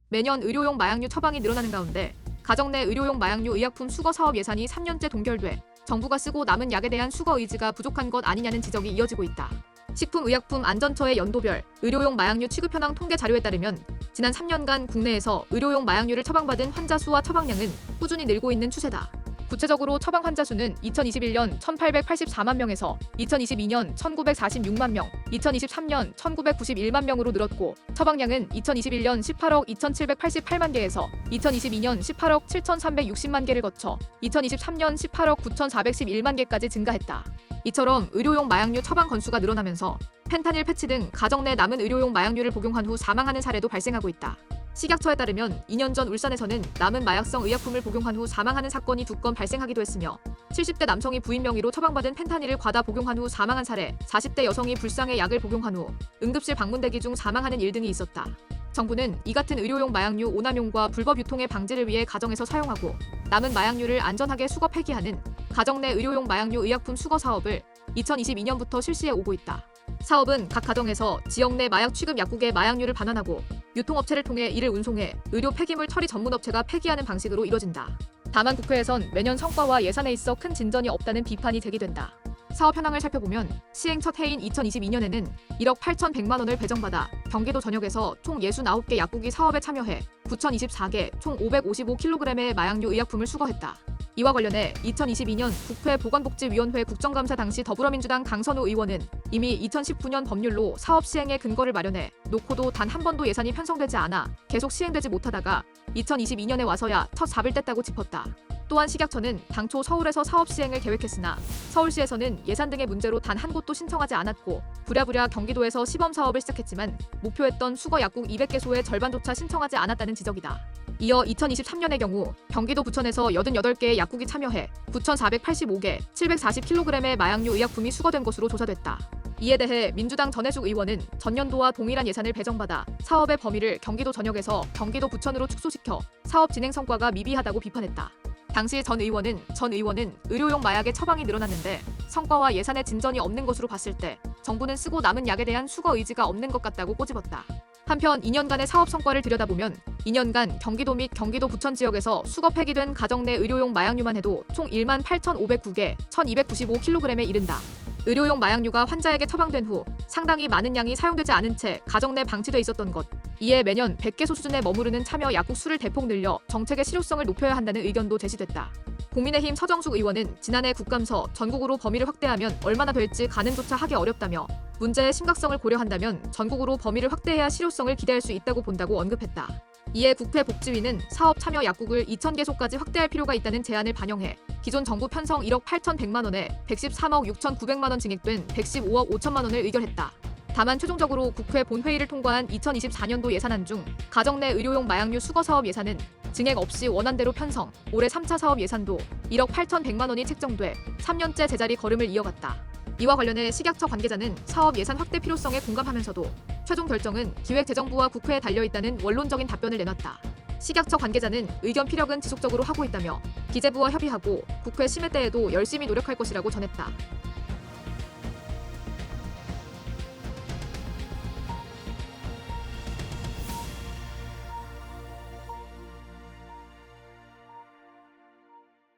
매년 의료용 마약류 처방이 늘어나는 가운데 가정 내 의료용 마약류 의약품 수거 사업 예산이 3년째 동결돼 정부가 쓰고 남은 약에 대한 수거 의지가 부족한 것 아니냐는 지적이 이어지고 있다. 식품의약품안전처의 연도별 의료용 마약류 취급 현황 통계 자료에 따르면 지난 3년간 국내에서 의료용 마약류를 처방받은 환자 수와 처방량은 꾸준히 늘고 있는 추세다. 구체적으로 처방 환자 수는 2021년 1,884만 명에서 2022년 1,946만 명, 2023년 1,991만 명으로 늘었고 처방량은 2021년 18억 2,788만 개에서 2022년 18억 7,360만 개를 거쳐 2023년 18억 9,411만 개까지 증가했다. 이처럼 의료용 마약류 처방 건수가 늘어나면서 펜타닐 패치 등 가정 내 남은 의료용 마약류를 복용한 후 사망하는 사례도 발생하고 있다. 식약처에 따르면 2년 전 울산에서는 남은 마약성 의약품을 복용한 후 사망하는 사건이 2건 발생하기도 했으며 70대 남성이 부인 명의로 처방받은 펜타닐을 과다 복용한 후 사망한 사례, 40대 여성이 불상의 약을 복용한 후 응급실 방문 대기 중 사망하는 일 등이 있었다. 정부는 이 같은 의료용 마약류 오남용과 불법 유통의 방지를 위해 가정에서 사용하고 남은 마약류를 안전하게 수거 폐기하는 가정 내 의료용 마약류 의약품 수거 사업을 2022년부터 실시해 오고 있다. 사업은 각 가정에서 지역 내 마약 취급 약국에 마약류를 반환하고 유통업체를 통해 이를 운송해 의료 폐기물 처리 전문업체가 폐기하는 방식으로 이뤄진다. 다만 국회에선 매년 성과와 예산에 있어 큰 진전이 없다는 비판이 제기된다. 사업 현황을 살펴보면 시행 첫 해인 2022년에는 1억 8,100만 원을 배정받아 경기도 전역에서 총 69개 약국이 사업에 참여해 9,024개 총 555kg의 마약류 의약품을 수거했다. 이와 관련해 2022년 국회 보건복지위원회 국정감사 당시 더불어민주당 강선우 의원은 이미 2019년 법률로 사업 시행의 근거를 마련해 놓고도 단 한 번도 예산이 편성되지 않아 계속 시행되지 못하다가 2022년에 와서야 첫 삽을 뗐다고 짚었다. 또한 식약처는 당초 서울에서 사업 시행을 계획했으나 서울시에서는 예산 등의 문제로 단 한 곳도 신청하지 않았고 부랴부랴 경기도에서 시범 사업을 시작했지만 목표했던 수거 약국 200개소의 절반조차 신청하지 않았다는 지적이다. 이어 2023년의 경우 경기도 부천에서 88개의 약국이 참여해 9,485개, 740kg의 마약류 의약품이 수거된 것으로 조사됐다. 이에 대해 민주당 전해숙 의원은 전년도와 동일한 예산을 배정받아 사업의 범위를 경기도 전역에서 경기도 부천으로 축소시켜 사업 진행 성과가 미비하다고 비판했다. 당시 전 의원은 의료용 마약의 처방이 늘어났는데 성과와 예산의 진전이 없는 것으로 봤을 때 정부는 쓰고 남은 약에 대한 수거 의지가 없는 것 같다고 꼬집었다. 한편 2년간의 사업 성과를 들여다보면 2년간 경기도 및 경기도 부천 지역에서 수거 폐기된 가정 내 의료용 마약류만 해도 총 1만 8,509개, 1,295kg에 이른다. 의료용 마약류가 환자에게 처방된 후 상당히 많은 양이 사용되지 않은 채 가정 내 방치돼 있었던 것. 이에 매년 100개소 수준에 머무르는 참여 약국 수를 대폭 늘려 정책의 실효성을 높여야 한다는 의견도 제시됐다. 국민의힘 서정숙 의원은 지난해 국감서 전국으로 범위를 확대하면 얼마나 될지 가늠조차 하기 어렵다며 문제의 심각성을 고려한다면 전국으로 범위를 확대해야 실효성을 기대할 수 있다고 본다고 언급했다. 이에 국회 복지위는 사업 참여 약국을 2,000개소까지 확대할 필요가 있다는 제안을 반영해 기존 정부 편성 1억 8,100만 원에 113억 6,900만 원 증액된 115억 5천만 원을 의결했다. 다만 최종적으로 국회 본회의를 통과한 2024년도 예산안 중 가정 내 의료용 마약류 수거 사업 예산은 증액 없이 원안대로 편성, 올해 3차 사업 예산도 1억 8,100만 원이 책정돼 3년째 제자리 걸음을 이어갔다. 이와 관련해 식약처 관계자는 사업 예산 확대 필요성에 공감하면서도 최종 결정은 기획재정부와 국회에 달려있다는 원론적인 답변을 내놨다. 식약처 관계자는 의견 피력은 지속적으로 하고 있다며 기재부와 협의하고 국회 심의 때에도 열심히 노력할 것이라고 전했다.